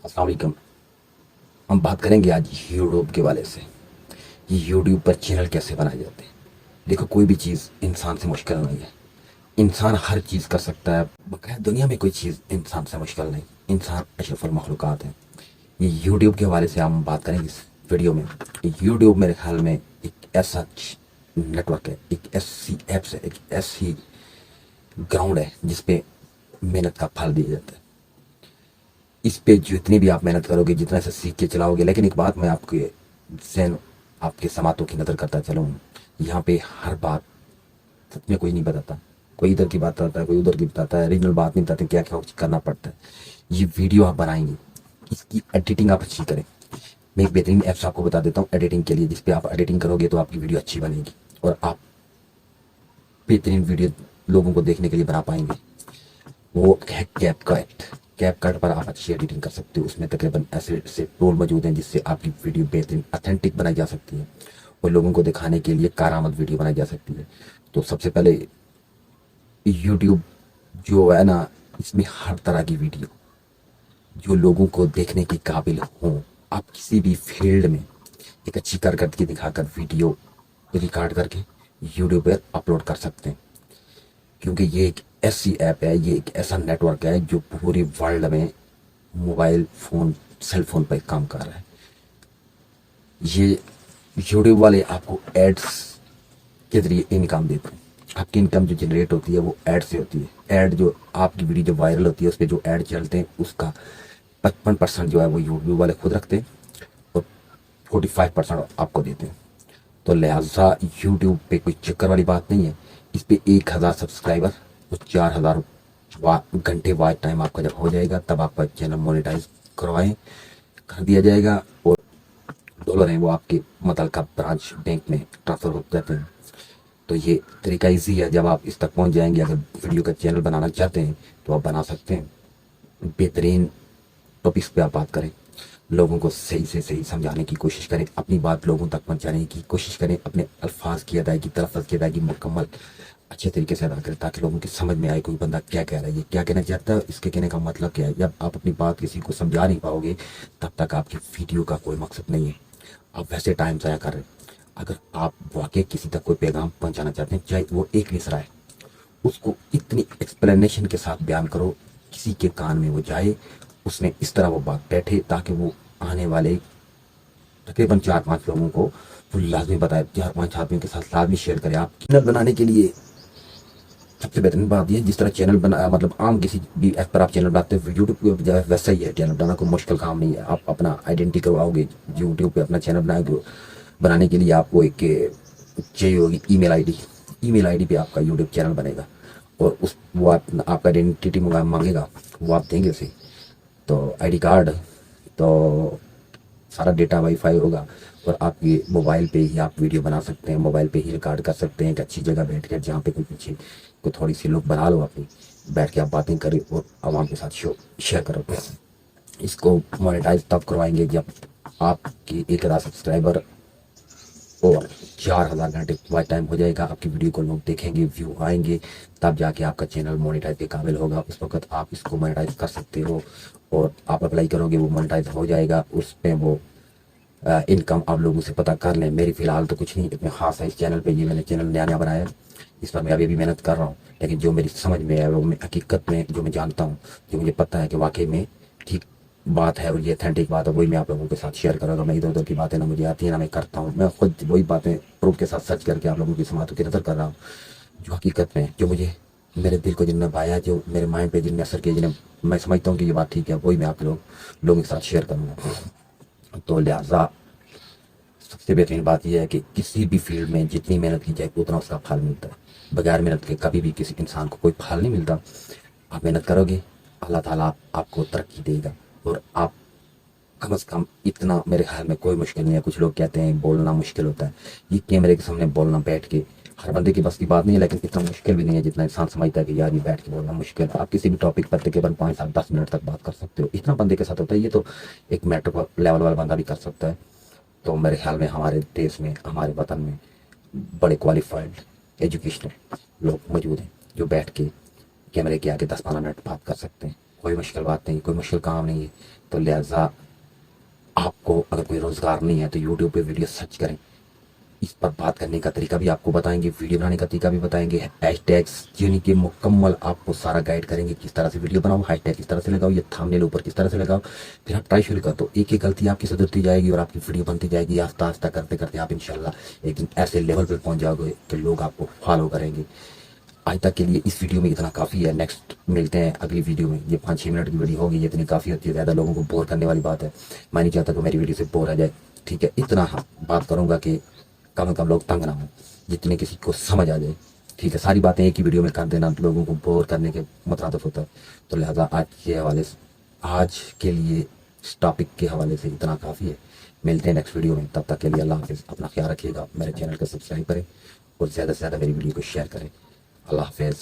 अस्सलाम वालेकुम। हम बात करेंगे आज यूट्यूब के वाले से। ये यूट्यूब पर चैनल कैसे बनाए जाते हैं। देखो, कोई भी चीज़ इंसान से मुश्किल नहीं है। इंसान हर चीज़ कर सकता है। बकाया दुनिया में कोई चीज़ इंसान से मुश्किल नहीं। इंसान अशरफुल मखलूक़ात है। ये यूट्यूब के हवाले से हम बात करेंगे इस वीडियो में। यूट्यूब मेरे ख्याल में एक ऐसा नेटवर्क है, एक ऐसी ऐप्स है, एक ऐसी ग्राउंड है जिसपे मेहनत का फल दिया जाता है। इस पे जितनी भी आप मेहनत करोगे, जितना से सीख के चलाओगे। लेकिन एक बात मैं आपके ज़हन, आपके समातों की नज़र करता चलूँ, यहाँ पे हर बात सच में कोई नहीं बताता। कोई इधर की बात बताता है, कोई उधर की बताता है, रीजनल बात नहीं बताते, क्या क्या करना पड़ता है। ये वीडियो आप बनाएंगे, इसकी एडिटिंग आप अच्छी करें। मैं एक बेहतरीन ऐप्स आपको बता देता हूँ एडिटिंग के लिए, जिसपे आप एडिटिंग करोगे तो आपकी वीडियो अच्छी बनेगी और आप बेहतरीन वीडियो लोगों को देखने के लिए बना पाएंगे। वो है कैपकट। कैपकट पर आप अच्छी एडिटिंग कर सकते हो। उसमें तकरीबन ऐसे ऐसे टूल मौजूद हैं जिससे आपकी वीडियो बेहतरीन ऑथेंटिक बनाई जा सकती है और लोगों को दिखाने के लिए कारआमद वीडियो बनाई जा सकती है। तो सबसे पहले यूट्यूब जो है ना, इसमें हर तरह की वीडियो जो लोगों को देखने के काबिल हों, आप किसी भी फील्ड में एक अच्छी कारकर्दगी दिखाकर वीडियो रिकॉर्ड करके यूट्यूब पर अपलोड कर सकते हैं। क्योंकि ये एक ऐसी ऐप है, ये एक ऐसा नेटवर्क है जो पूरे वर्ल्ड में मोबाइल फ़ोन, सेल फोन पर काम कर रहा है। ये यूट्यूब वाले आपको एड्स के ज़रिए इनकम देते हैं। आपकी इनकम जो जनरेट होती है वो ऐड से होती है। ऐड जो आपकी वीडियो जो वायरल होती है उस पर जो ऐड चलते हैं उसका 55% जो है वो यूट्यूब वाले खुद रखते हैं और 45% आपको देते हैं। तो लिहाजा यूट्यूब पे कोई चक्कर वाली बात नहीं है। इस पे 1000 सब्सक्राइबर और 4000 घंटे वॉच टाइम आपका जब हो जाएगा तब आपका चैनल मोनेटाइज कर दिया जाएगा और डॉलर हैं वो आपके मुतल्लिका ब्रांच बैंक में ट्रांसफ़र हो जाते हैं। तो ये तरीका ईजी है। जब आप इस तक पहुंच जाएंगे, अगर वीडियो का चैनल बनाना चाहते हैं तो आप बना सकते हैं। बेहतरीन टॉपिक्स पे आप बात करें, लोगों को सही से सही समझाने की कोशिश करें, अपनी बात लोगों तक पहुंचाने की कोशिश करें, अपने अल्फाज की अदायगी, तलफ़्फ़ुज़ की अदायगी मुकम्मल अच्छे तरीके से अदा करें ताकि लोगों की समझ में आए कोई बंदा क्या कह रहा है, ये क्या कहना चाहता है, इसके कहने का मतलब क्या है। जब आप अपनी बात किसी को समझा नहीं पाओगे तब तक आपकी वीडियो का कोई मकसद नहीं है। आप वैसे टाइम ज़ाया कर रहे हैं। अगर आप वाकई किसी तक कोई पैगाम पहुंचाना चाहते हैं, चाहे वो एक मिसरा है, उसको इतनी एक्सप्लेनेशन के साथ बयान करो किसी के कान में वो जाए, उसने इस तरह वो बात बैठे ताकि वो आने वाले तकरीबन 4-5 लोगों को वो लाजमी बताए, 4-5 आदमियों के साथ लाजमी शेयर करें। आप चैनल बनाने के लिए सबसे बेहतरीन बात यह है, जिस तरह चैनल बना, मतलब आम किसी भी ऐप पर आप चैनल बनाते हैं, यूट्यूब पे बजाय वैसा ही है। चैनल बनाना कोई मुश्किल काम नहीं है। आप अपना आइडेंटिटी करवाओगे, यूट्यूब पे अपना चैनल बनाओगे। बनाने के लिए आपको एक चाहिए होगी ईमेल आईडी पे आपका यूट्यूब चैनल बनेगा और उस वो आपका आइडेंटिटी मांगेगा, वो आप देंगे उसे। तो आईडी कार्ड, तो सारा डेटा वाईफाई होगा और आप ये मोबाइल पे ही आप वीडियो बना सकते हैं, मोबाइल पे ही रिकॉर्ड कर सकते हैं। एक अच्छी जगह बैठ कर जहाँ पे कोई पीछे को थोड़ी सी लुक बना लो अपनी, बैठ के आप बातें करें और आवाम के साथ शेयर करो। इसको मोनेटाइज तब करवाएंगे जब आपकी 1000 सब्सक्राइबर और 4000 घंटे वॉच टाइम हो जाएगा। आपकी वीडियो को लोग देखेंगे, व्यू आएंगे, तब जाके आपका चैनल मोनेटाइज के काबिल होगा। उस वक्त आप इसको मोनेटाइज कर सकते हो और आप अप्लाई करोगे, वो मोनेटाइज हो जाएगा। उस पर वो इनकम आप लोगों से पता कर लें। मेरी फ़िलहाल तो कुछ नहीं इतना ख़ास है इस चैनल पे। ये मैंने चैनल नया बनाया है, इस पर मैं अभी भी मेहनत कर रहा हूँ। लेकिन जो मेरी समझ में है, वो मैं हकीकत में जो मैं जानता हूँ, जो मुझे पता है कि वाकई में ठीक बात है और ये अथेंटिक बात है, वही मैं आप लोगों के साथ शेयर करूँगा। मैं इधर उधर की बातें ना मुझे आती हैं ना मैं करता हूँ। मैं खुद वही बातें प्रूफ के साथ सच करके आप लोगों की समातों की नज़र कर रहा हूँ, जो हकीकत में जो मुझे मेरे दिल को जिनने भाया, जो मेरे माइंड पे जिनने असर किया, जिन्हें मैं समझता हूँ कि ये बात ठीक है, वही मैं आप लोगों के साथ शेयर करूँगा। तो लिहाजा सबसे बेहतरीन बात यह है कि किसी भी फील्ड में जितनी मेहनत की जाए उतना उसका फल मिलता है। बगैर मेहनत के कभी भी किसी इंसान को कोई फल नहीं मिलता। आप मेहनत करोगे, अल्लाह ताला आपको तरक्की देगा और आप कम से कम इतना, मेरे ख्याल में कोई मुश्किल नहीं है। कुछ लोग कहते हैं बोलना मुश्किल होता है, ये कैमरे के सामने बोलना बैठ के हर बंदे की बस की बात नहीं है, लेकिन इतना मुश्किल भी नहीं है जितना इंसान समझता है कि यार ये बैठ के बोलना मुश्किल है। आप किसी भी टॉपिक पर तकरीबन 5-7-10 मिनट तक बात कर सकते हो, इतना बंदे के साथ होता है। ये तो एक मेट्रो लेवल वाला बंदा भी कर सकता है। तो मेरे ख्याल में हमारे देश में, हमारे वतन में बड़े क्वालिफाइड एजुकेशनल लोग मौजूद हैं जो बैठ के कैमरे के आगे 10-15 मिनट बात कर सकते हैं। कोई मुश्किल बात नहीं, कोई मुश्किल काम नहीं है। تو لہٰذا آپ کو اگر کوئی روزگار نہیں ہے تو یوٹیوب پہ ویڈیو سرچ کریں، اس پر بات کرنے کا طریقہ بھی آپ کو بتائیں گے، ویڈیو بنانے کا طریقہ بھی بتائیں گے، ہیش ٹیگس یعنی کہ مکمل آپ کو سارا گائیڈ کریں گے کس طرح سے ویڈیو بناؤ، ہیش ٹیگ کس طرح سے لگاؤ، یہ تھامنیل اوپر کس طرح سے لگاؤ، پھر آپ ٹرائی شروع کر دو، ایک ایک غلطی آپ کی سدھرتی جائے گی اور آپ کی ویڈیو بنتی جائے گی، آہستہ آہستہ کرتے کرتے آپ انشاءاللہ ایک دن ایسے لیول پہ پہنچ جاؤ گے کہ لوگ آپ کو فالو کریں گے۔ آج تک کے لیے اس ویڈیو میں اتنا کافی ہے، نیکسٹ ملتے ہیں اگلی ویڈیو میں۔ یہ 5-6 منٹ کی ویڈیو ہوگی، یہ اتنی کافی ہوتی ہے، زیادہ لوگوں کو بور کرنے والی بات ہے، میں نہیں چاہتا کہ میری ویڈیو سے بور آ جائے، ٹھیک ہے؟ اتنا بات کروں گا کہ کم از کم لوگ تنگ نہ ہوں، جتنے کسی کو سمجھ آ جائے، ٹھیک ہے؟ ساری باتیں ایک ہی ویڈیو میں کر دینا لوگوں کو بور کرنے کے مترادف ہوتا ہے، تو لہٰذا آج کے لیے اس ٹاپک کے حوالے سے اتنا کافی ہے۔ ملتے ہیں نیکسٹ ویڈیو میں، تب تک کے لیے اللہ حافظ، اپنا خیال رکھیے گا، میرے چینل کو سبسکرائب کریں اور زیادہ سے زیادہ میری ویڈیو کو شیئر کریں۔ اللہ حافظ۔